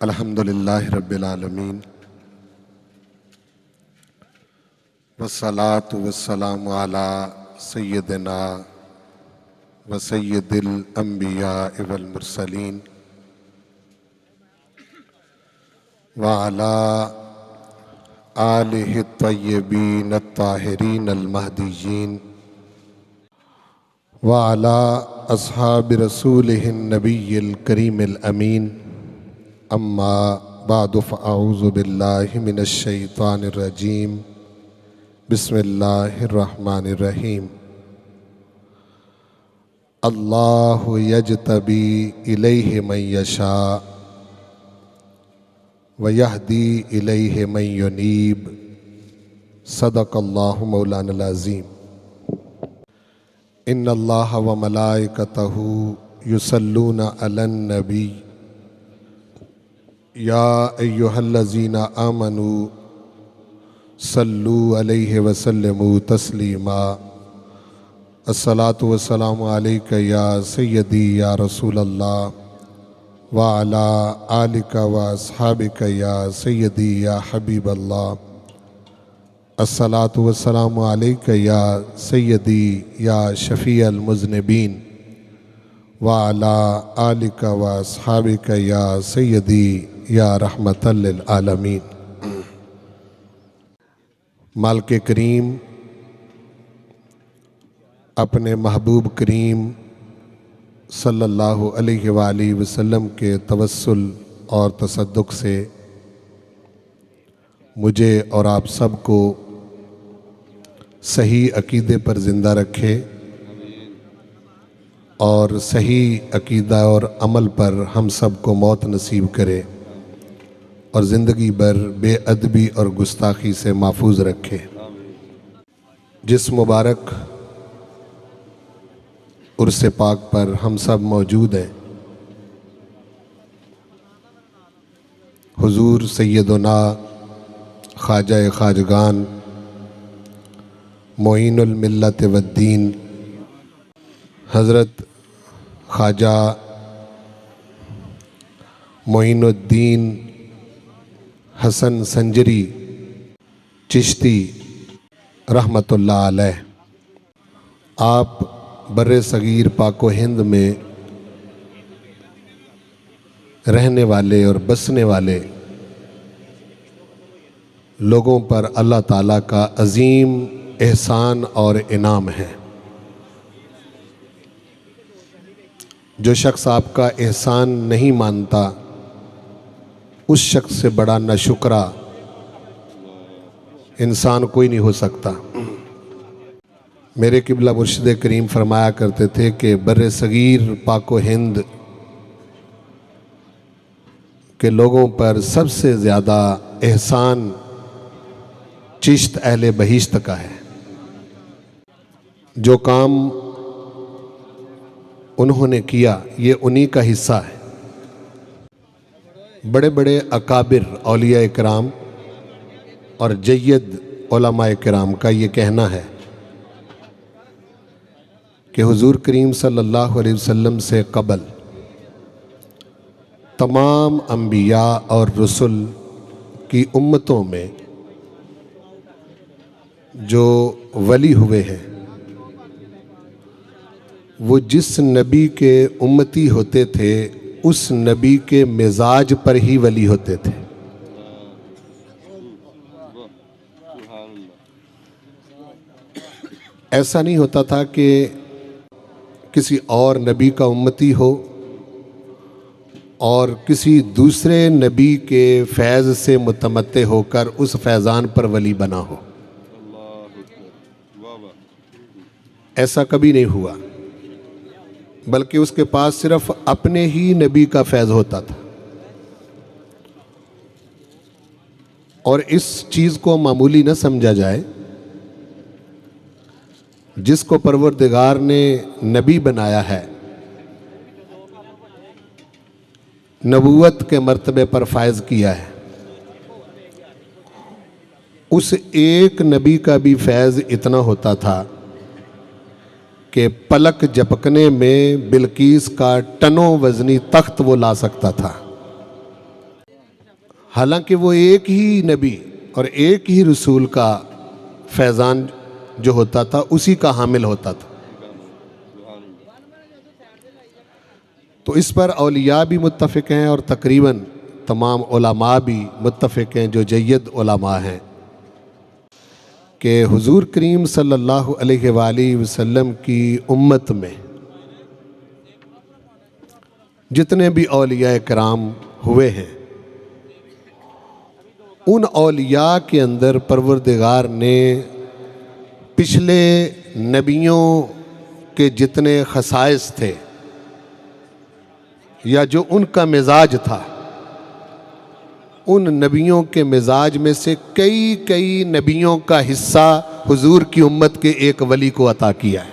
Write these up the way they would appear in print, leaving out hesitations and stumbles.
الحمدللہ رب العالمین والصلاة والسلام علی سیدنا و سید الانبیاء والمرسلین وعلی آلہ الطیبین الطاہرین المہدیین وعلی اصحاب رسولہ النبی الکریم الامین اما بعد فاعوذ باللہ من الشیطان الرجیم بسم اللہ الرحمن الرحیم اللہ یجتبی الیہ من یشاء ویہدی الیہ من ینیب صدق اللہ مولانا العظیم ان اللہ وملائکتہ یصلون علی النبی یا ایہا الذین آمنوا صلوا علیہ وسلموا تسلیما الصلاۃ والسلام علیک یا سیدی یا رسول اللہ وعلی آلک و اصحابک یا سیدی یا حبیب اللہ الصلاۃ والسلام علیک یا سیدی یا شفیع المذنبین وعلی آلک و اصحابک یا سیدی یا رحمت للعالمین۔ مالک کریم اپنے محبوب کریم صلی اللہ علیہ وآلہ وسلم کے توسل اور تصدق سے مجھے اور آپ سب کو صحیح عقیدے پر زندہ رکھے اور صحیح عقیدہ اور عمل پر ہم سب کو موت نصیب کرے اور زندگی بھر بے ادبی اور گستاخی سے محفوظ رکھے۔ جس مبارک عرس پاک پر ہم سب موجود ہیں، حضور سیدنا خواجہ خواجگان معین الملت والدین حضرت خواجہ معین الدین حسن سنجری چشتی رحمۃ اللہ علیہ، آپ بر صغیر پاک و ہند میں رہنے والے اور بسنے والے لوگوں پر اللہ تعالیٰ کا عظیم احسان اور انعام ہے۔ جو شخص آپ کا احسان نہیں مانتا اس شخص سے بڑا ناشکرا انسان کوئی نہیں ہو سکتا۔ میرے قبلہ مرشد کریم فرمایا کرتے تھے کہ بر صغیر پاک و ہند کے لوگوں پر سب سے زیادہ احسان چشت اہل بہشت کا ہے۔ جو کام انہوں نے کیا یہ انہی کا حصہ ہے۔ بڑے بڑے اکابر اولیاء کرام اور جید علماء کرام کا یہ کہنا ہے کہ حضور کریم صلی اللہ علیہ وسلم سے قبل تمام انبیاء اور رسل کی امتوں میں جو ولی ہوئے ہیں وہ جس نبی کے امتی ہوتے تھے اس نبی کے مزاج پر ہی ولی ہوتے تھے۔ ایسا نہیں ہوتا تھا کہ کسی اور نبی کا امتی ہو اور کسی دوسرے نبی کے فیض سے متمتع ہو کر اس فیضان پر ولی بنا ہو۔ ایسا کبھی نہیں ہوا، بلکہ اس کے پاس صرف اپنے ہی نبی کا فیض ہوتا تھا۔ اور اس چیز کو معمولی نہ سمجھا جائے، جس کو پروردگار نے نبی بنایا ہے، نبوت کے مرتبے پر فائز کیا ہے، اس ایک نبی کا بھی فیض اتنا ہوتا تھا کہ پلک جھپکنے میں بلقیس کا ٹنوں وزنی تخت وہ لا سکتا تھا۔ حالانکہ وہ ایک ہی نبی اور ایک ہی رسول کا فیضان جو ہوتا تھا اسی کا حامل ہوتا تھا. تو اس پر اولیاء بھی متفق ہیں اور تقریباً تمام علماء بھی متفق ہیں جو جید علماء ہیں کہ حضور کریم صلی اللہ علیہ وآلہ وسلم کی امت میں جتنے بھی اولیاء کرام ہوئے ہیں ان اولیاء کے اندر پروردگار نے پچھلے نبیوں کے جتنے خصائص تھے یا جو ان کا مزاج تھا ان نبیوں کے مزاج میں سے کئی نبیوں کا حصہ حضور کی امت کے ایک ولی کو عطا کیا ہے.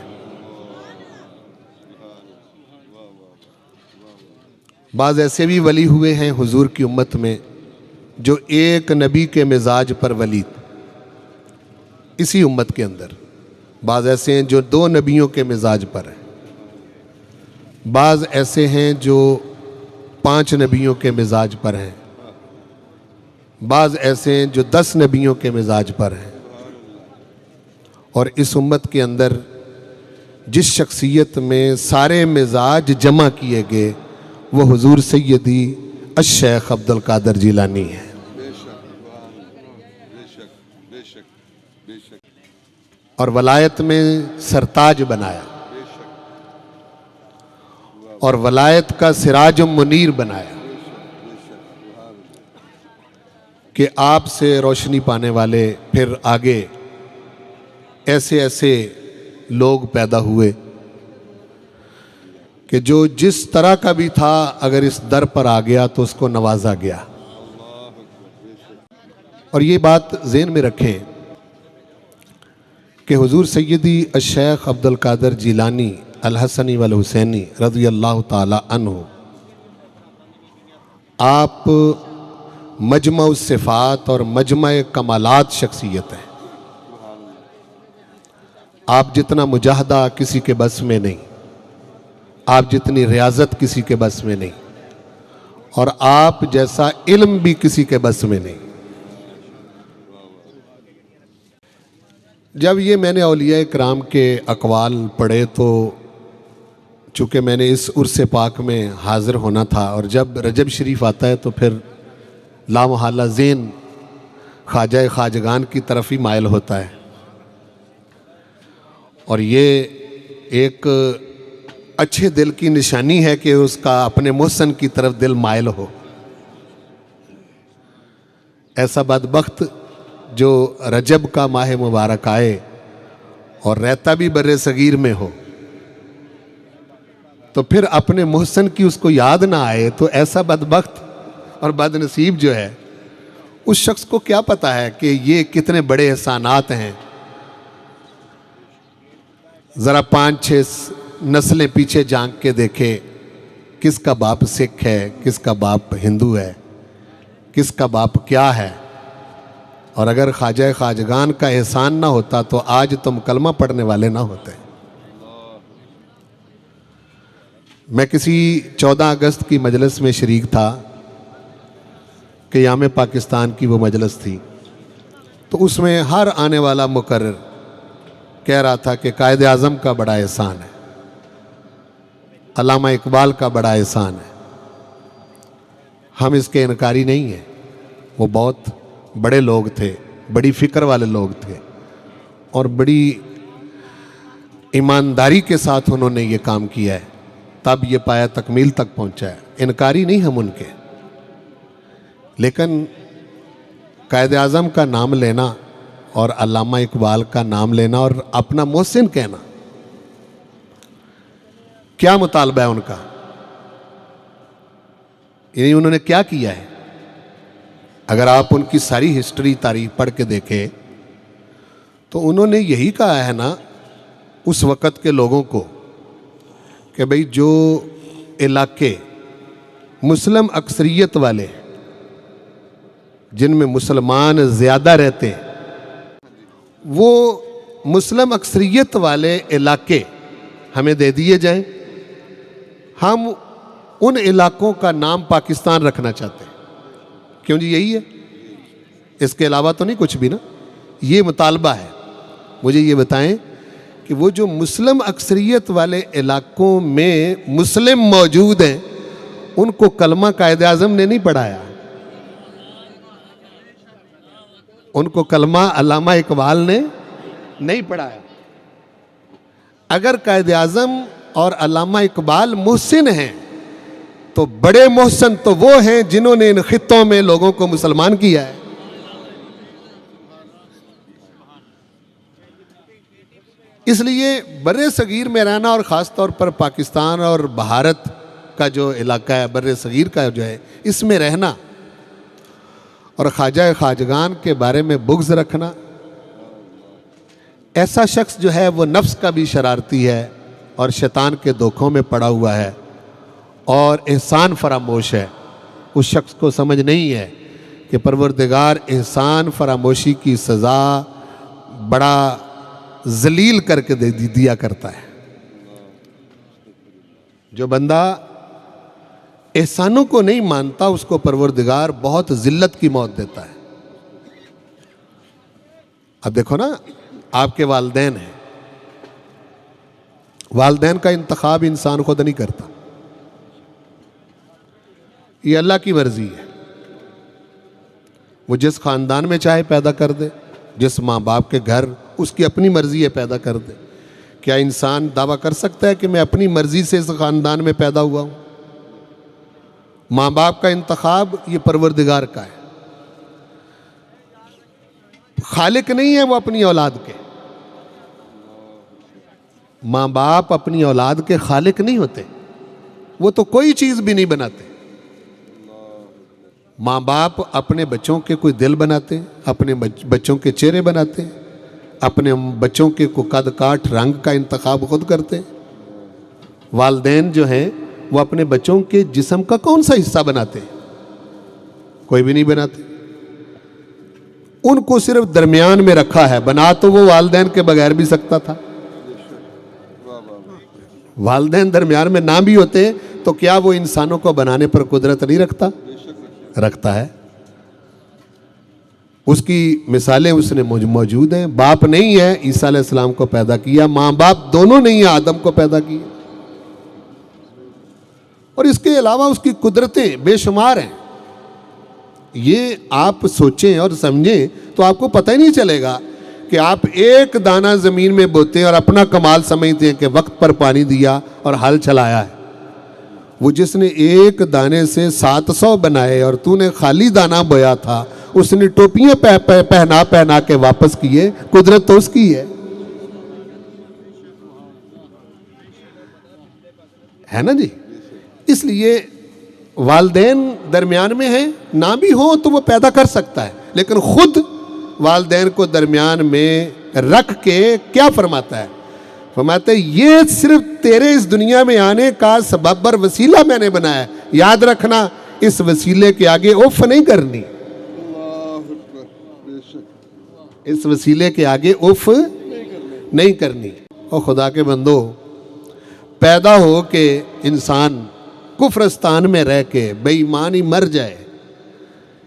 بعض ایسے بھی ولی ہوئے ہیں حضور کی امت میں جو ایک نبی کے مزاج پر ولی اسی امت کے اندر. بعض ایسے ہیں جو 2 نبیوں کے مزاج پر ہیں. بعض ایسے ہیں جو 5 نبیوں کے مزاج پر ہیں. بعض ایسے ہیں جو 10 نبیوں کے مزاج پر ہیں. اور اس امت کے اندر جس شخصیت میں سارے مزاج جمع کیے گئے وہ حضور سیدی الشیخ عبد القادر جیلانی ہے. اور ولایت میں سرتاج بنایا اور ولایت کا سراج منیر بنایا کہ آپ سے روشنی پانے والے پھر آگے ایسے لوگ پیدا ہوئے کہ جو جس طرح کا بھی تھا اگر اس در پر آ گیا تو اس کو نوازا گیا. اور یہ بات ذہن میں رکھیں کہ حضور سیدی الشیخ عبد القادر جیلانی الحسنی والحسینی رضی اللہ تعالی عنہ آپ مجمع الصفات اور مجمع کمالات شخصیت ہیں. آپ جتنا مجاہدہ کسی کے بس میں نہیں, آپ جتنی ریاضت کسی کے بس میں نہیں, اور آپ جیسا علم بھی کسی کے بس میں نہیں. جب یہ میں نے اولیاء کرام کے اقوال پڑھے تو چونکہ میں نے اس عرس پاک میں حاضر ہونا تھا اور جب رجب شریف آتا ہے تو پھر لامحالہ ذہن خواجہ خواجگان کی طرف ہی مائل ہوتا ہے. اور یہ ایک اچھے دل کی نشانی ہے کہ اس کا اپنے محسن کی طرف دل مائل ہو. ایسا بدبخت جو رجب کا ماہ مبارک آئے اور رہتا بھی بر صغیر میں ہو تو پھر اپنے محسن کی اس کو یاد نہ آئے تو ایسا بدبخت اور بد نصیب جو ہے اس شخص کو کیا پتا ہے کہ یہ کتنے بڑے احسانات ہیں. ذرا 5-6 نسلیں پیچھے جھانک کے دیکھے کس کا باپ سکھ ہے, کس کا باپ ہندو ہے, کس کا باپ کیا ہے. اور اگر خواجہ خواجگان کا احسان نہ ہوتا تو آج تم کلمہ پڑھنے والے نہ ہوتے. میں کسی 14 اگست کی مجلس میں شریک تھا, قیام پاکستان کی وہ مجلس تھی, تو اس میں ہر آنے والا مقرر کہہ رہا تھا کہ قائد اعظم کا بڑا احسان ہے, علامہ اقبال کا بڑا احسان ہے. ہم اس کے انکاری نہیں ہیں, وہ بہت بڑے لوگ تھے, بڑی فکر والے لوگ تھے اور بڑی ایمانداری کے ساتھ انہوں نے یہ کام کیا ہے, تب یہ پایا تکمیل تک پہنچا ہے. انکاری نہیں ہم ان کے, لیکن قائد اعظم کا نام لینا اور علامہ اقبال کا نام لینا اور اپنا محسن کہنا, کیا مطالبہ ہے ان کا؟ یعنی انہوں نے کیا کیا ہے؟ اگر آپ ان کی ساری ہسٹری تاریخ پڑھ کے دیکھیں تو انہوں نے یہی کہا ہے نا اس وقت کے لوگوں کو کہ بھئی جو علاقے مسلم اکثریت والے جن میں مسلمان زیادہ رہتے ہیں وہ مسلم اکثریت والے علاقے ہمیں دے دیے جائیں, ہم ان علاقوں کا نام پاکستان رکھنا چاہتے ہیں کیوں جی؟ یہی ہے، اس کے علاوہ تو نہیں کچھ بھی نا. یہ مطالبہ ہے. مجھے یہ بتائیں کہ وہ جو مسلم اکثریت والے علاقوں میں مسلم موجود ہیں ان کو کلمہ قائد اعظم نے نہیں پڑھایا، ان کو کلمہ علامہ اقبال نے نہیں پڑھایا. اگر قائد اعظم اور علامہ اقبال محسن ہیں تو بڑے محسن تو وہ ہیں جنہوں نے ان خطوں میں لوگوں کو مسلمان کیا ہے. اس لیے بر صغیر میں رہنا اور خاص طور پر پاکستان اور بھارت کا جو علاقہ ہے، بر صغیر کا جو ہے، اس میں رہنا اور خواجہ خواجگان کے بارے میں بغض رکھنا، ایسا شخص جو ہے وہ نفس کا بھی شرارتی ہے اور شیطان کے دھوکوں میں پڑا ہوا ہے اور احسان فراموش ہے. اس شخص کو سمجھ نہیں ہے کہ پروردگار احسان فراموشی کی سزا بڑا ذلیل کر کے دیا کرتا ہے. جو بندہ احسانوں کو نہیں مانتا اس کو پروردگار بہت ذلت کی موت دیتا ہے. اب دیکھو نا، آپ کے والدین ہیں، والدین کا انتخاب انسان خود نہیں کرتا، یہ اللہ کی مرضی ہے. وہ جس خاندان میں چاہے پیدا کر دے، جس ماں باپ کے گھر، اس کی اپنی مرضی ہے پیدا کر دے. کیا انسان دعویٰ کر سکتا ہے کہ میں اپنی مرضی سے اس خاندان میں پیدا ہوا ہوں؟ ماں باپ کا انتخاب یہ پروردگار کا ہے. خالق نہیں ہے وہ اپنی اولاد کے. ماں باپ اپنی اولاد کے خالق نہیں ہوتے، وہ تو کوئی چیز بھی نہیں بناتے. ماں باپ اپنے بچوں کے کوئی دل بناتے، اپنے بچوں کے چہرے بناتے، اپنے بچوں کے کو قد کاٹ رنگ کا انتخاب خود کرتے. والدین جو ہیں وہ اپنے بچوں کے جسم کا کون سا حصہ بناتے؟ کوئی بھی نہیں بناتے. ان کو صرف درمیان میں رکھا ہے. بنا تو وہ والدین کے بغیر بھی سکتا تھا. والدین درمیان میں نہ بھی ہوتے تو کیا وہ انسانوں کو بنانے پر قدرت نہیں رکھتا؟ رکھتا ہے. اس کی مثالیں اس نے موجود ہیں. باپ نہیں ہے، عیسیٰ علیہ السلام کو پیدا کیا. ماں باپ دونوں نہیں ہیں، آدم کو پیدا کیا. اور اس کے علاوہ اس کی قدرتیں بے شمار ہیں. یہ آپ سوچیں اور سمجھیں تو آپ کو پتہ ہی نہیں چلے گا کہ آپ ایک دانہ زمین میں بوتے ہیں اور اپنا کمال سمجھتے ہیں کہ وقت پر پانی دیا اور ہل چلایا ہے. وہ جس نے ایک دانے سے 700 بنائے اور تو نے خالی دانہ بویا تھا، اس نے ٹوپیاں پہنا کے واپس کیے. قدرت تو اس کی ہے نا جی. اس لیے والدین درمیان میں ہیں، نہ بھی ہوں تو وہ پیدا کر سکتا ہے، لیکن خود والدین کو درمیان میں رکھ کے کیا فرماتا ہے؟ فرماتا ہے یہ صرف تیرے اس دنیا میں آنے کا سبب اور وسیلہ میں نے بنایا ہے. یاد رکھنا اس وسیلے کے آگے اف نہیں کرنی. اس وسیلے کے آگے اف نہیں کرنی. اور خدا کے بندو، پیدا ہو کے انسان کفرستان میں رہ کے بے ایمانی مر جائے،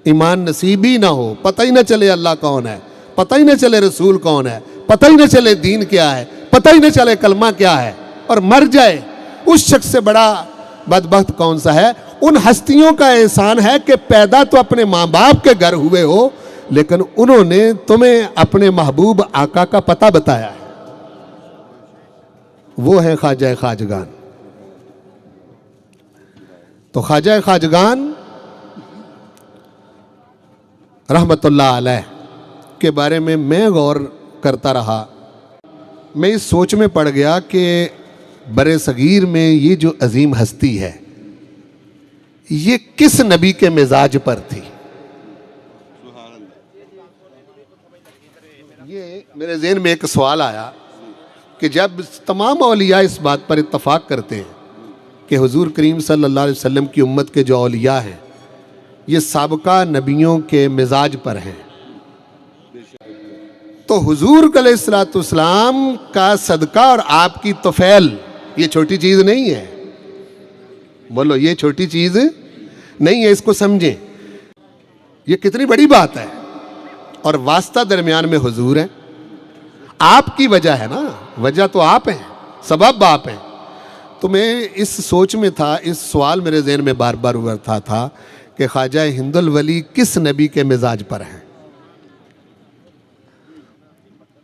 ایمان نصیب ہی نہ ہو، پتہ ہی نہ چلے اللہ کون ہے، پتہ ہی نہ چلے رسول کون ہے، پتہ ہی نہ چلے دین کیا ہے، پتہ ہی نہ چلے کلمہ کیا ہے، اور مر جائے، اس شخص سے بڑا بدبخت کون سا ہے؟ ان ہستیوں کا احسان ہے کہ پیدا تو اپنے ماں باپ کے گھر ہوئے ہو، لیکن انہوں نے تمہیں اپنے محبوب آقا کا پتہ بتایا ہے. وہ ہے خواجہ خواجگان. تو خواجہ خواجگان رحمت اللہ علیہ کے بارے میں غور کرتا رہا. میں اس سوچ میں پڑ گیا کہ بر صغیر میں یہ جو عظیم ہستی ہے یہ کس نبی کے مزاج پر تھی؟ یہ میرے ذہن میں ایک سوال آیا کہ جب تمام اولیاء اس بات پر اتفاق کرتے ہیں کہ حضور کریم صلی اللہ علیہ وسلم کی امت کے جو اولیاء ہیں یہ سابقہ نبیوں کے مزاج پر ہیں، تو حضور علیہ السلام کا صدقہ اور آپ کی طفیل یہ چھوٹی چیز نہیں ہے. بولو، یہ چھوٹی چیز نہیں ہے. اس کو سمجھیں. یہ کتنی بڑی بات ہے. اور واسطہ درمیان میں حضور ہے. آپ کی وجہ ہے نا, وجہ تو آپ ہیں, سبب آپ ہیں. تو میں اس سوچ میں تھا, اس سوال میرے ذہن میں بار بار ابھرتا تھا کہ خواجہ ہند الولی کس نبی کے مزاج پر ہیں.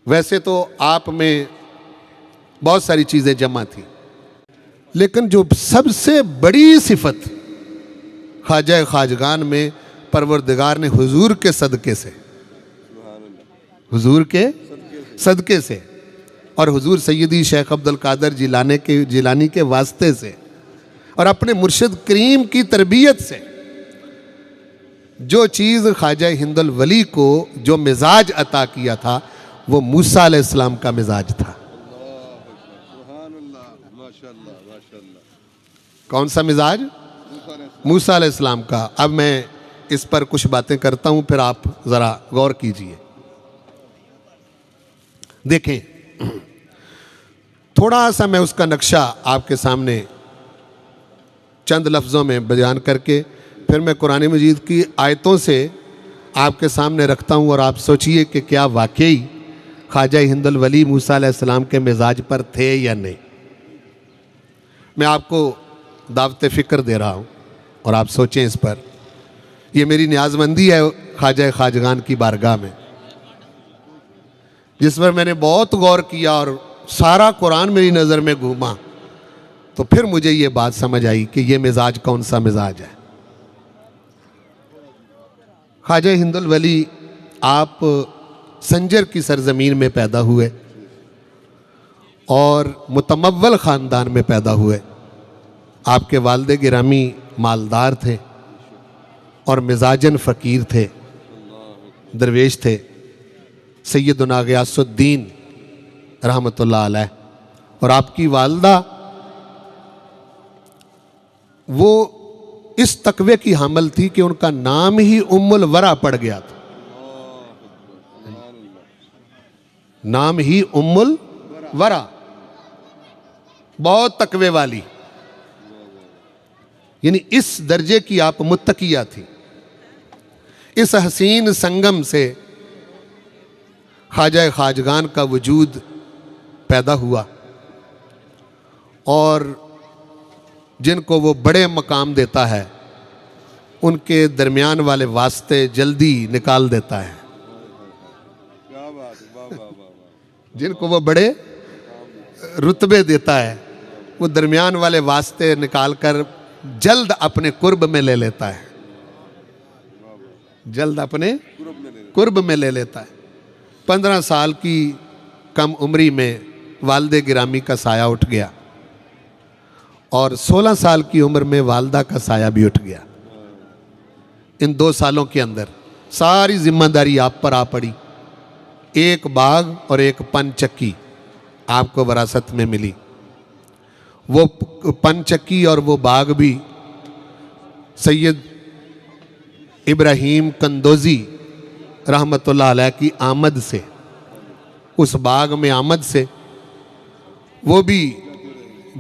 ویسے تو آپ میں بہت ساری چیزیں جمع تھیں, لیکن جو سب سے بڑی صفت خواجہ خواجگان میں پروردگار نے حضور کے صدقے سے, حضور کے صدقے سے اور حضور سیدی شیخ عبد القادر جیلانی کے واسطے سے اور اپنے مرشد کریم کی تربیت سے جو چیز خواجہ ہند الولی کو جو مزاج عطا کیا تھا وہ موسیٰ علیہ السلام کا مزاج تھا. کون سا مزاج؟ موسیٰ علیہ السلام کا. اب میں اس پر کچھ باتیں کرتا ہوں, پھر آپ ذرا غور کیجئے. دیکھیں, تھوڑا سا میں اس کا نقشہ آپ کے سامنے چند لفظوں میں بیان کر کے پھر میں قرآن مجید کی آیتوں سے آپ کے سامنے رکھتا ہوں, اور آپ سوچئے کہ کیا واقعی خواجہ ہند الولی موسیٰ علیہ السلام کے مزاج پر تھے یا نہیں. میں آپ کو دعوت فکر دے رہا ہوں اور آپ سوچیں اس پر. یہ میری نیاز مندی ہے خواجہ خواجگان کی بارگاہ میں, جس پر میں نے بہت غور کیا اور سارا قرآن میری نظر میں گھوما, تو پھر مجھے یہ بات سمجھ آئی کہ یہ مزاج کون سا مزاج ہے. خواجہ ہند الولی آپ سنجر کی سرزمین میں پیدا ہوئے اور متمول خاندان میں پیدا ہوئے. آپ کے والد گرامی مالدار تھے اور مزاجن فقیر تھے, درویش تھے. سیدنا غیاث الدین رحمۃ اللہ علیہ اور آپ کی والدہ وہ اس تقوی کی حامل تھی کہ ان کا نام ہی ام الورا پڑ گیا تھا. نام ہی ام الورا, بہت تقوی والی, یعنی اس درجے کی آپ متقیہ تھی. اس حسین سنگم سے خواجہ خواجگان کا وجود پیدا ہوا, اور جن کو وہ بڑے مقام دیتا ہے ان کے درمیان والے واسطے جلدی نکال دیتا ہے. جن کو وہ بڑے رتبے دیتا ہے وہ درمیان والے واسطے نکال کر جلد اپنے قرب میں لے لیتا ہے, جلد اپنے قرب میں لے لیتا ہے. 15 سال کی کم عمری میں والد گرامی کا سایہ اٹھ گیا اور 16 سال کی عمر میں والدہ کا سایہ بھی اٹھ گیا. ان 2 سالوں کے اندر ساری ذمہ داری آپ پر آ پڑی. ایک باغ اور ایک پن چکی آپ کو وراثت میں ملی. وہ پن چکی اور وہ باغ بھی سید ابراہیم کندوزی رحمۃ اللہ علیہ کی آمد سے, اس باغ میں آمد سے وہ بھی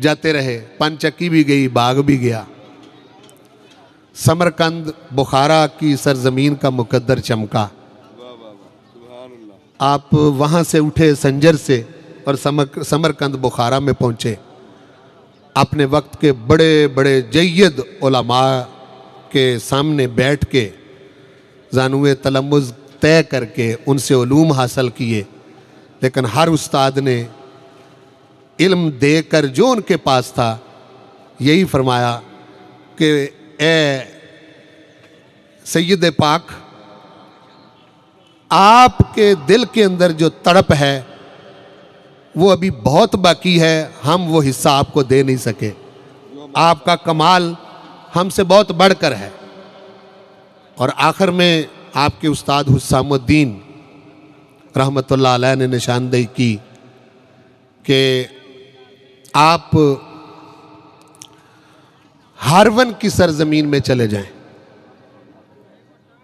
جاتے رہے. پن چکی بھی گئی, باغ بھی گیا. سمرقند بخارا کی سرزمین کا مقدر چمکا. آپ وہاں سے اٹھے سنجر سے اور سمرقند بخارا میں پہنچے. اپنے وقت کے بڑے بڑے جید علماء کے سامنے بیٹھ کے زانوِ تلمذ طے کر کے ان سے علوم حاصل کیے, لیکن ہر استاد نے علم دے کر جو ان کے پاس تھا یہی فرمایا کہ اے سید پاک, آپ کے دل کے اندر جو تڑپ ہے وہ ابھی بہت باقی ہے, ہم وہ حصہ آپ کو دے نہیں سکے. آپ کا کمال ہم سے بہت بڑھ کر ہے. اور آخر میں آپ کے استاد حسام الدین رحمۃ اللہ علیہ نے نشاندہی کی کہ آپ ہارون کی سرزمین میں چلے جائیں.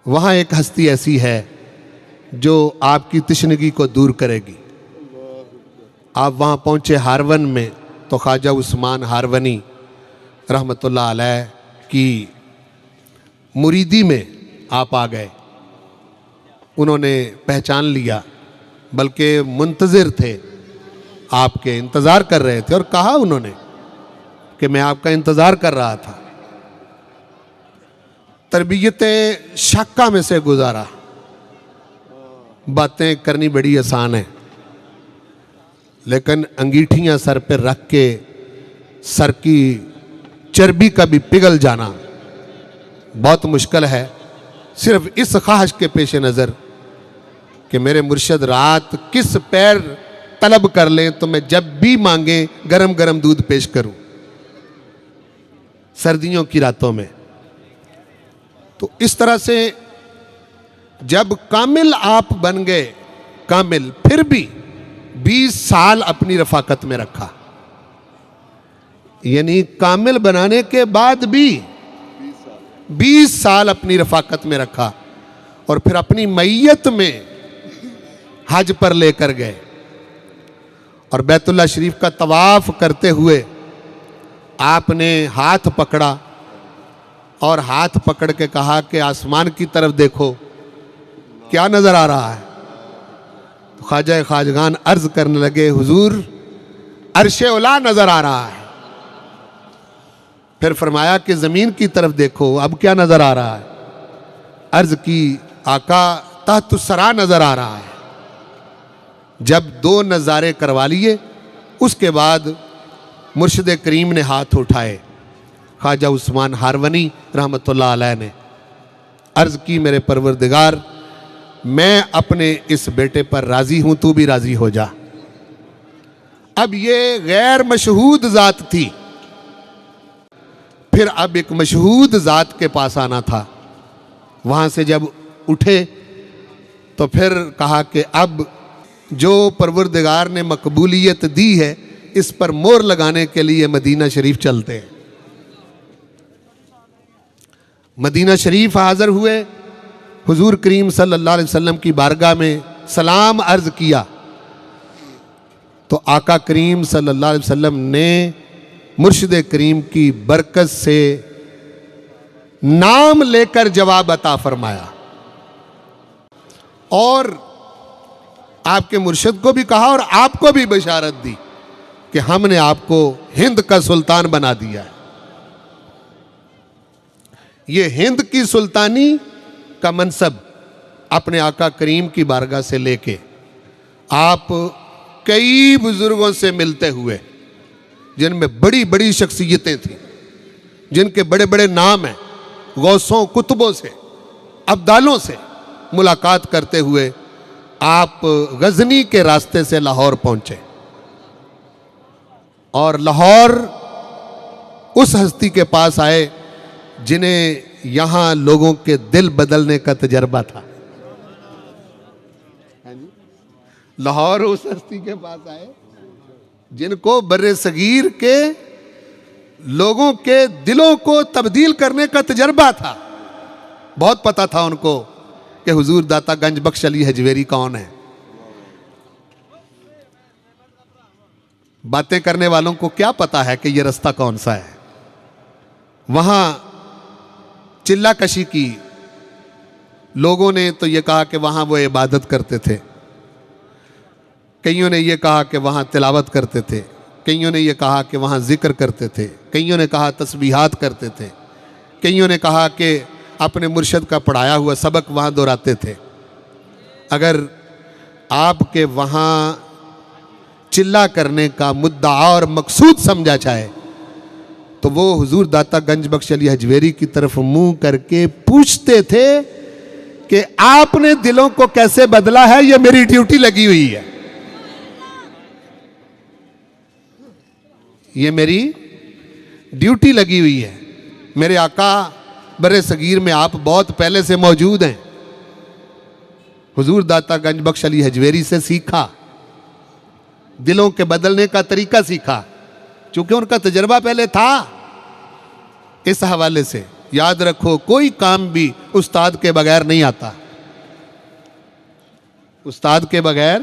وہاں ایک ہستی ایسی ہے جو آپ کی تشنگی کو دور کرے گی. آپ وہاں پہنچے ہارون میں تو خواجہ عثمان ہارونی رحمۃ اللہ علیہ کی مریدی میں آپ آ گئے. انہوں نے پہچان لیا، بلکہ منتظر تھے، آپ کے انتظار کر رہے تھے، اور کہا انہوں نے کہ میں آپ کا انتظار کر رہا تھا۔ تربیت شاکہ میں سے گزارا۔ باتیں کرنی بڑی آسان ہیں، لیکن انگیٹھیاں سر پہ رکھ کے سر کی چربی کا بھی پگھل جانا بہت مشکل ہے۔ صرف اس خواہش کے پیش نظر کہ میرے مرشد رات کس پیر طلب کر لیں تو میں جب بھی مانگیں گرم گرم دودھ پیش کروں، سردیوں کی راتوں میں۔ تو اس طرح سے جب کامل آپ بن گئے، کامل، پھر بھی 20 سال اپنی رفاقت میں رکھا، یعنی کامل بنانے کے بعد بھی 20 سال اپنی رفاقت میں رکھا، اور پھر اپنی معیت میں حج پر لے کر گئے، اور بیت اللہ شریف کا طواف کرتے ہوئے آپ نے ہاتھ پکڑا اور ہاتھ پکڑ کے کہا کہ آسمان کی طرف دیکھو، کیا نظر آ رہا ہے؟ تو خواجہ خواجگان عرض کرنے لگے، حضور عرش اولا نظر آ رہا ہے۔ پھر فرمایا کہ زمین کی طرف دیکھو، اب کیا نظر آ رہا ہے؟ عرض کی، آقا تحت الثری نظر آ رہا ہے۔ جب 2 نظارے کروا لیے، اس کے بعد مرشد کریم نے ہاتھ اٹھائے، خواجہ عثمان ہارونی رحمۃ اللہ علیہ نے عرض کی، میرے پروردگار میں اپنے اس بیٹے پر راضی ہوں، تو بھی راضی ہو جا۔ اب یہ غیر مشہود ذات تھی، پھر اب ایک مشہود ذات کے پاس آنا تھا۔ وہاں سے جب اٹھے تو پھر کہا کہ اب جو پروردگار نے مقبولیت دی ہے، اس پر مور لگانے کے لیے مدینہ شریف چلتے ہیں۔ مدینہ شریف حاضر ہوئے، حضور کریم صلی اللہ علیہ وسلم کی بارگاہ میں سلام عرض کیا، تو آقا کریم صلی اللہ علیہ وسلم نے مرشد کریم کی برکت سے نام لے کر جواب عطا فرمایا، اور آپ کے مرشد کو بھی کہا اور آپ کو بھی بشارت دی کہ ہم نے آپ کو ہند کا سلطان بنا دیا ہے۔ یہ ہند کی سلطانی کا منصب اپنے آقا کریم کی بارگاہ سے لے کے آپ کئی بزرگوں سے ملتے ہوئے، جن میں بڑی بڑی شخصیتیں تھیں، جن کے بڑے بڑے نام ہیں، غوثوں، کتبوں سے، ابدالوں سے ملاقات کرتے ہوئے آپ غزنی کے راستے سے لاہور پہنچے، اور لاہور اس ہستی کے پاس آئے جنہیں یہاں لوگوں کے دل بدلنے کا تجربہ تھا۔ لاہور اس ہستی کے پاس آئے جن کو بر صغیر کے لوگوں کے دلوں کو تبدیل کرنے کا تجربہ تھا۔ بہت پتا تھا ان کو کہ حضور داتا گنج بخش علی حجویری کون ہے۔ باتیں کرنے والوں کو کیا پتا ہے کہ یہ رستہ کون سا ہے؟ وہاں چلہ کشی کی، لوگوں نے تو یہ کہا کہ وہاں وہ عبادت کرتے تھے، کئیوں نے یہ کہا کہ وہاں تلاوت کرتے تھے، کئیوں نے یہ کہا کہ وہاں ذکر کرتے تھے، کئیوں نے کہا تسبیحات کرتے تھے، کئیوں نے کہا کہ اپنے مرشد کا پڑھایا ہوا سبق وہاں دہراتے تھے۔ اگر آپ کے وہاں چلہ کرنے کا مدعا اور مقصود سمجھا جائے تو وہ حضور داتا گنج بخش علی حجویری کی طرف منہ کر کے پوچھتے تھے کہ آپ نے دلوں کو کیسے بدلا ہے، یہ میری ڈیوٹی لگی ہوئی ہے، یہ میری ڈیوٹی لگی ہوئی ہے۔ میرے آقا بر صغیر میں آپ بہت پہلے سے موجود ہیں، حضور داتا گنج بخش علی حجویری سے سیکھا، دلوں کے بدلنے کا طریقہ سیکھا، چونکہ ان کا تجربہ پہلے تھا۔ اس حوالے سے یاد رکھو، کوئی کام بھی استاد کے بغیر نہیں آتا، استاد کے بغیر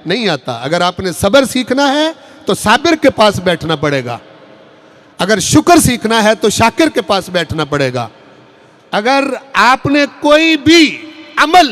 نہیں آتا۔ اگر آپ نے صبر سیکھنا ہے تو صابر کے پاس بیٹھنا پڑے گا، اگر شکر سیکھنا ہے تو شاکر کے پاس بیٹھنا پڑے گا، اگر آپ نے کوئی بھی عمل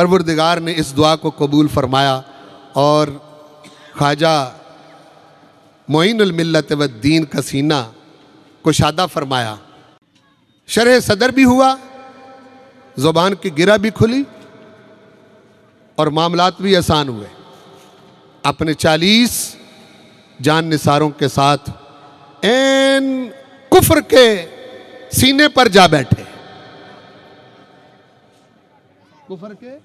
پروردگار نے اس دعا کو قبول فرمایا اور خواجہ معین الملت والدین کا سینہ کشادہ فرمایا، شرح صدر بھی ہوا، زبان کی گرہ بھی کھلی اور معاملات بھی آسان ہوئے۔ اپنے 40 جان نثاروں کے ساتھ این کفر کے سینے پر جا بیٹھے، کفر کے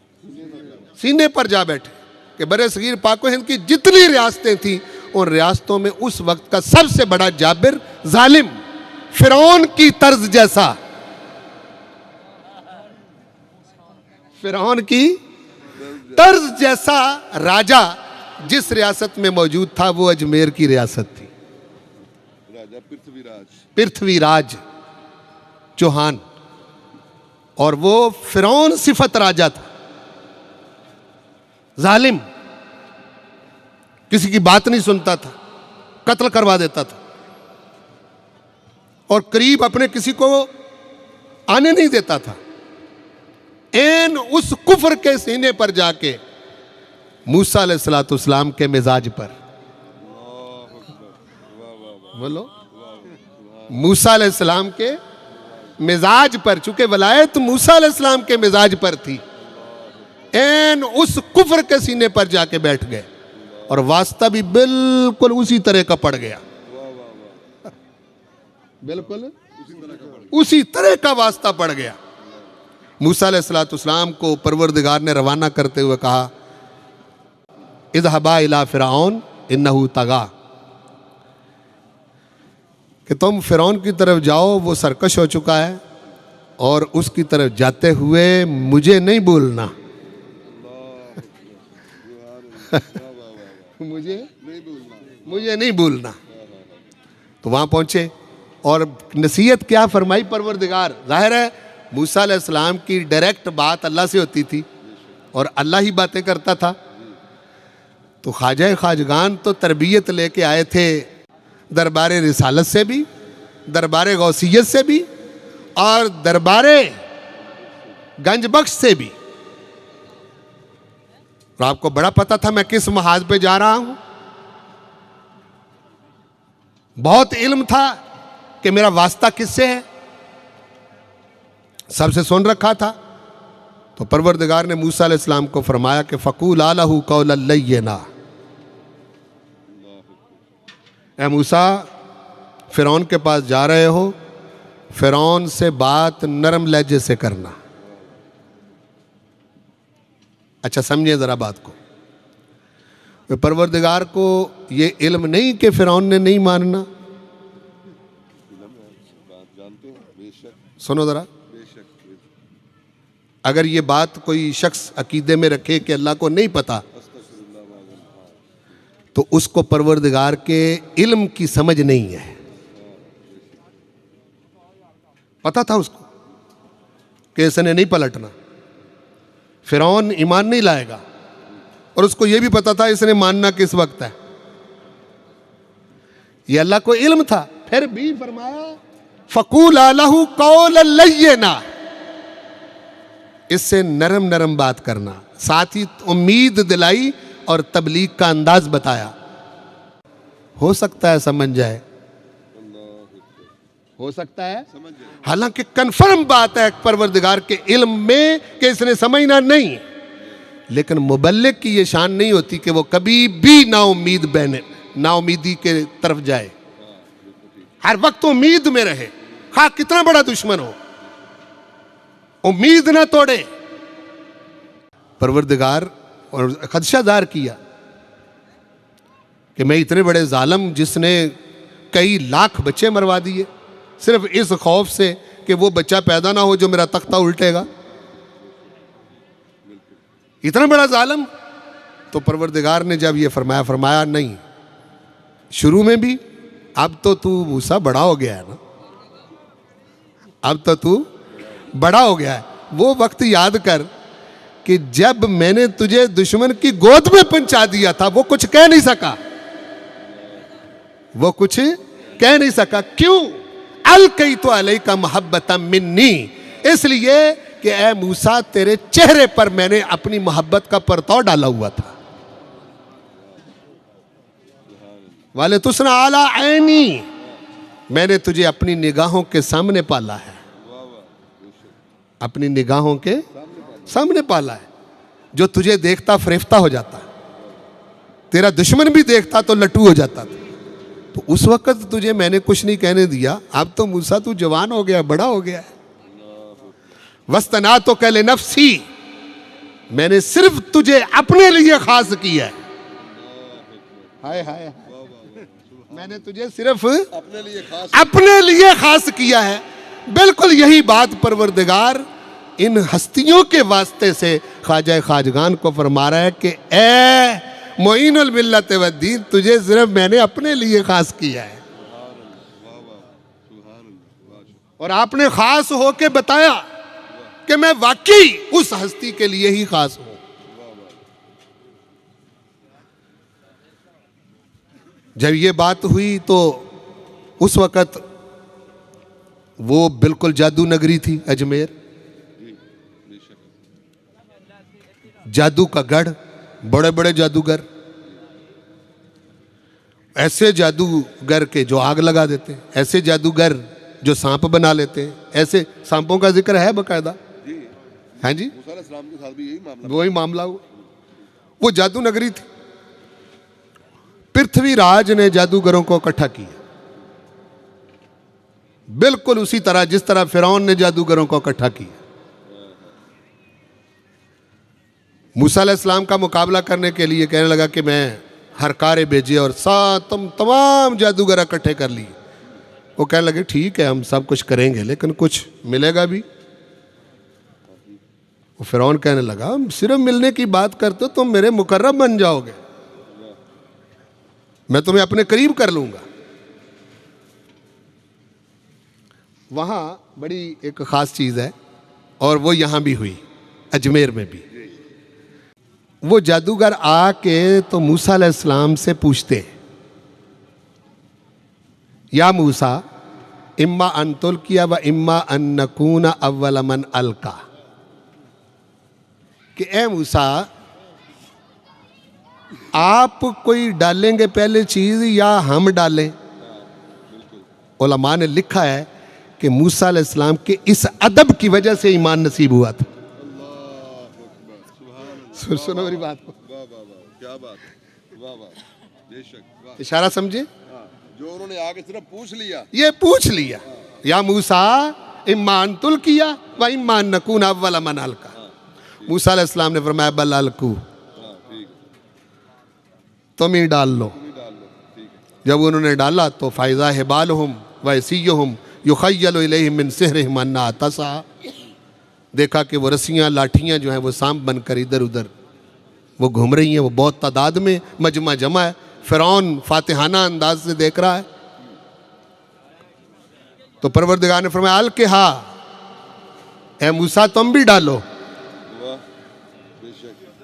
سینے پر جا بیٹھے کہ برِ صغیر پاک و ہند کی جتنی ریاستیں تھیں ان ریاستوں میں اس وقت کا سب سے بڑا جابر ظالم، فرعون کی طرز جیسا، فرعون کی طرز جیسا راجہ جس ریاست میں موجود تھا وہ اجمیر کی ریاست تھی، پرتھوی راج چوہان، اور وہ فرعون صفت راجہ تھا، ظالم، کسی کی بات نہیں سنتا تھا، قتل کروا دیتا تھا اور قریب اپنے کسی کو آنے نہیں دیتا تھا۔ این اس کفر کے سینے پر جا کے موسیٰ علیہ السلام کے مزاج پر، بولو، موسیٰ علیہ السلام کے مزاج پر، چونکہ ولایت موسیٰ علیہ السلام کے مزاج پر تھی، این اس کفر کے سینے پر جا کے بیٹھ گئے اور واسطہ بھی بالکل اسی طرح کا پڑ گیا، بالکل اسی طرح کا واسطہ پڑ گیا۔ موسیٰ علیہ السلام کو پروردگار نے روانہ کرتے ہوئے کہا، اذهبا الی فرعون انہ طغی، کہ تم فرعون کی طرف جاؤ، وہ سرکش ہو چکا ہے، اور اس کی طرف جاتے ہوئے مجھے نہیں بھولنا، مجھے نہیں بھولنا۔ تو وہاں پہنچے اور نصیحت کیا فرمائی پروردگار؟ ظاہر ہے موسیٰ علیہ السلام کی ڈائریکٹ بات اللہ سے ہوتی تھی اور اللہ ہی باتیں کرتا تھا، تو خواجہ خواجگان تو تربیت لے کے آئے تھے دربار رسالت سے بھی، دربار غوثیت سے بھی، اور دربار گنج بخش سے بھی، اور آپ کو بڑا پتا تھا میں کس محاذ پہ جا رہا ہوں، بہت علم تھا کہ میرا واسطہ کس سے ہے، سب سے سن رکھا تھا۔ تو پروردگار نے موسیٰ علیہ السلام کو فرمایا کہ فَقُولَا لَهُ قَوْلًا لَيِّنًا، اے موسیٰ فرعون کے پاس جا رہے ہو، فرعون سے بات نرم لہجے سے کرنا۔ اچھا سمجھیں ذرا بات کو، پروردگار کو یہ علم نہیں کہ فرعون نے نہیں ماننا، سنو ذرا، اگر یہ بات کوئی شخص عقیدے میں رکھے کہ اللہ کو نہیں پتا، تو اس کو پروردگار کے علم کی سمجھ نہیں ہے۔ پتا تھا اس کو کہ اس نے نہیں پلٹنا، فرعون ایمان نہیں لائے گا، اور اس کو یہ بھی پتا تھا اس نے ماننا کس وقت ہے، یہ اللہ کو علم تھا۔ پھر بھی فرمایا فَقُولَا لَهُ قَوْلًا لَيِّنًا، اس سے نرم نرم بات کرنا، ساتھ ہی امید دلائی اور تبلیغ کا انداز بتایا، ہو سکتا ہے سمجھ جائے، ہو سکتا ہے، حالانکہ کنفرم بات ہے پروردگار کے علم میں کہ اس نے سمجھنا نہیں، لیکن مبلغ کی یہ شان نہیں ہوتی کہ وہ کبھی بھی نا امیدی کے طرف جائے، ہر وقت امید میں رہے، خواہ کتنا بڑا دشمن ہو، امید نہ توڑے۔ پروردگار اور خدشہ دار کیا کہ میں اتنے بڑے ظالم جس نے کئی لاکھ بچے مروا دیے صرف اس خوف سے کہ وہ بچہ پیدا نہ ہو جو میرا تختہ الٹے گا، اتنا بڑا ظالم۔ تو پروردگار نے جب یہ فرمایا نہیں، شروع میں بھی اب تو موسیٰ بڑا ہو گیا ہے نا، اب تو بڑا ہو گیا ہے، وہ وقت یاد کر کہ جب میں نے تجھے دشمن کی گود میں پہنچا دیا تھا وہ کچھ کہہ نہیں سکا، وہ کچھ کہہ نہیں سکا، کیوں؟ القیت علیک محبۃ منی، اس لیے کہ اے موسیٰ تیرے چہرے پر میں نے اپنی محبت کا پرتو ڈالا ہوا تھا. وَلِتُسْنَ عَلَىٰ عَيْنِي, میں نے تجھے اپنی نگاہوں کے سامنے پالا ہے. اپنی نگاہوں کے سامنے پالا ہے. جو تجھے دیکھتا فریفتہ ہو جاتا, تیرا دشمن بھی دیکھتا تو لٹو ہو جاتا تھا. تو اس وقت تجھے میں نے کچھ نہیں کہنے دیا. اب تو موسیٰ تو جوان ہو گیا, بڑا ہو گیا ہے. وَاسْتَنَعْتُكَ لِنَفْسِي, میں نے صرف تجھے اپنے لیے خاص کیا ہے. ہائے ہائے, میں نے تجھے صرف اپنے لیے خاص کیا ہے. بالکل یہی بات پروردگار ان ہستیوں کے واسطے سے خواجہ خواجگان کو فرما رہا ہے کہ اے معین الملت والدین, تجھے صرف میں نے اپنے لیے خاص کیا ہے. اور آپ نے خاص ہو کے بتایا کہ میں واقعی اس ہستی کے لیے ہی خاص ہوں. جب یہ بات ہوئی تو اس وقت وہ بالکل جادو نگری تھی اجمیر, جادو کا گڑھ, بڑے بڑے جادوگر, ایسے جادوگر کے جو آگ لگا دیتے, ایسے جادوگر جو سانپ بنا لیتے, ایسے سانپوں کا ذکر ہے باقاعدہ. ہاں جی, وہی معاملہ ہوا. وہ جادو نگری تھی. پرتھوی راج نے جادوگروں کو اکٹھا کیا, بالکل اسی طرح جس طرح فرعون نے جادوگروں کو اکٹھا کیا. موسیٰ علیہ السلام کا مقابلہ کرنے کے لیے کہنے لگا کہ میں ہرکارے بھیجے اور تمام جادوگر اکٹھے کر لیے. وہ کہنے لگے ٹھیک ہے ہم سب کچھ کریں گے لیکن کچھ ملے گا بھی. وہ فرعون کہنے لگا صرف ملنے کی بات کرتے ہو تم میرے مقرب بن جاؤ گے, میں تمہیں اپنے قریب کر لوں گا. وہاں بڑی ایک خاص چیز ہے اور وہ یہاں بھی ہوئی, اجمیر میں بھی. وہ جادوگر آ کے تو موسیٰ علیہ السلام سے پوچھتے یا موسیٰ اما ان تلقی و اما ان نکون اول من القا, کہ اے موسیٰ آپ کوئی ڈالیں گے پہلے چیز یا ہم ڈالیں. علماء نے لکھا ہے کہ موسیٰ علیہ السلام کے اس ادب کی وجہ سے ایمان نصیب ہوا تھا. سنو میری بات کو, اشارہ سمجھے, جو انہوں نے آگے صرف پوچھ لیا, یہ پوچھ لیا یا موسیٰ اما ان تلقی و اما ان نکون اول من القا. موسیٰ علیہ السلام نے فرمایا بل القوا, تم ہی ڈال لو. جب انہوں نے ڈالا تو فَإِذَا حِبَالُهُمْ وَعِصِيُّهُمْ يُخَيَّلُ إِلَيْهِ مِنْ سِحْرِهِمْ أَنَّهَا تَسْعَىٰ, دیکھا کہ وہ رسیاں لاٹھیاں جو ہیں وہ سانپ بن کر ادھر ادھر وہ گھوم رہی ہیں. وہ بہت تعداد میں مجمع جمع ہے. فرعون فاتحانہ انداز سے دیکھ رہا ہے. تو پروردگار نے فرمایا القھا, اے موسیٰ تم بھی ڈالو.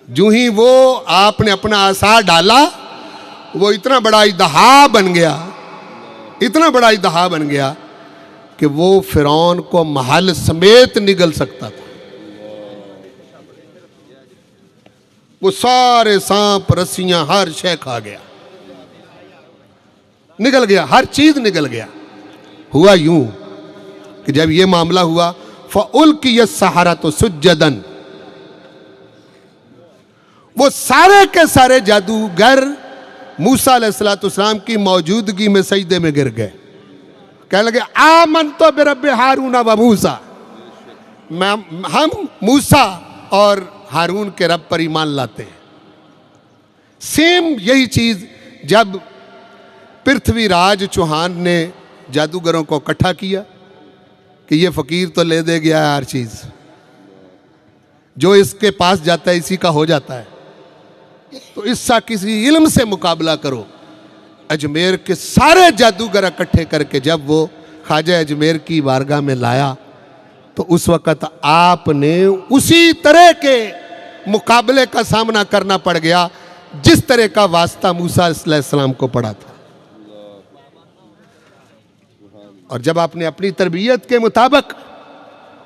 جو ہی وہ آپ نے اپنا عصا ڈالا وہ اتنا بڑا اژدہا بن گیا, اتنا بڑا اژدہا بن گیا کہ وہ فرعون کو محل سمیت نگل سکتا تھا. وہ سارے سانپ رسیاں ہر شے کھا گیا, نگل گیا, ہر چیز نگل گیا. ہوا یوں کہ جب یہ معاملہ ہوا فَأُلْقِيَ السَّحَرَةُ سُجَّدًا, وہ سارے کے سارے جادوگر موسیٰ علیہ السلام کی موجودگی میں سجدے میں گر گئے. کہنے لگے آمنت برب ہارون و موسیٰ, ہم موسیٰ اور ہارون کے رب پر ایمان لاتے ہیں. سیم یہی چیز جب پرتھوی راج چوہان نے جادوگروں کو اکٹھا کیا کہ یہ فقیر تو لے دے گیا ہے ہر چیز, جو اس کے پاس جاتا ہے اسی کا ہو جاتا ہے, تو اس سے کسی علم سے مقابلہ کرو. اجمیر کے سارے جادوگر اکٹھے کر کے جب وہ خواجہ اجمیر کی بارگاہ میں لایا تو اس وقت آپ نے اسی طرح کے مقابلے کا سامنا کرنا پڑ گیا جس طرح کا واسطہ موسیٰ علیہ السلام کو پڑا تھا. اور جب آپ نے اپنی تربیت کے مطابق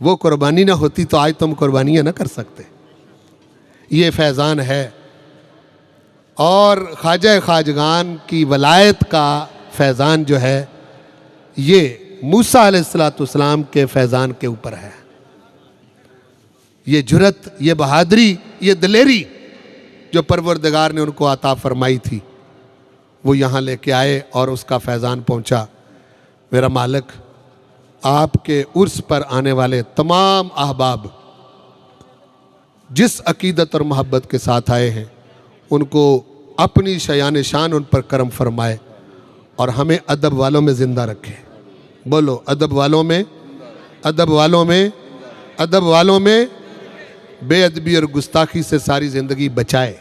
وہ قربانی نہ ہوتی تو آج تم قربانیاں نہ کر سکتے. یہ فیضان ہے. اور خواجہ خواجگان کی ولایت کا فیضان جو ہے یہ موسیٰ علیہ السلام کے فیضان کے اوپر ہے. یہ جرت، یہ بہادری، یہ دلیری جو پروردگار نے ان کو عطا فرمائی تھی وہ یہاں لے کے آئے اور اس کا فیضان پہنچا. میرا مالک آپ کے عرس پر آنے والے تمام احباب جس عقیدت اور محبت کے ساتھ آئے ہیں ان کو اپنی شیان شان ان پر کرم فرمائے اور ہمیں ادب والوں میں زندہ رکھے. بولو ادب والوں میں، ادب والوں میں، ادب والوں میں. بے ادبی اور گستاخی سے ساری زندگی بچائے.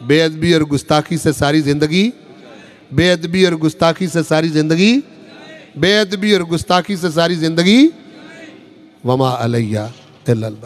بے ادبی اور گستاخی سے ساری زندگی، بے ادبی اور گستاخی سے ساری زندگی، بے ادبی اور گستاخی سے ساری زندگی. وما علیہ الا البلاغ.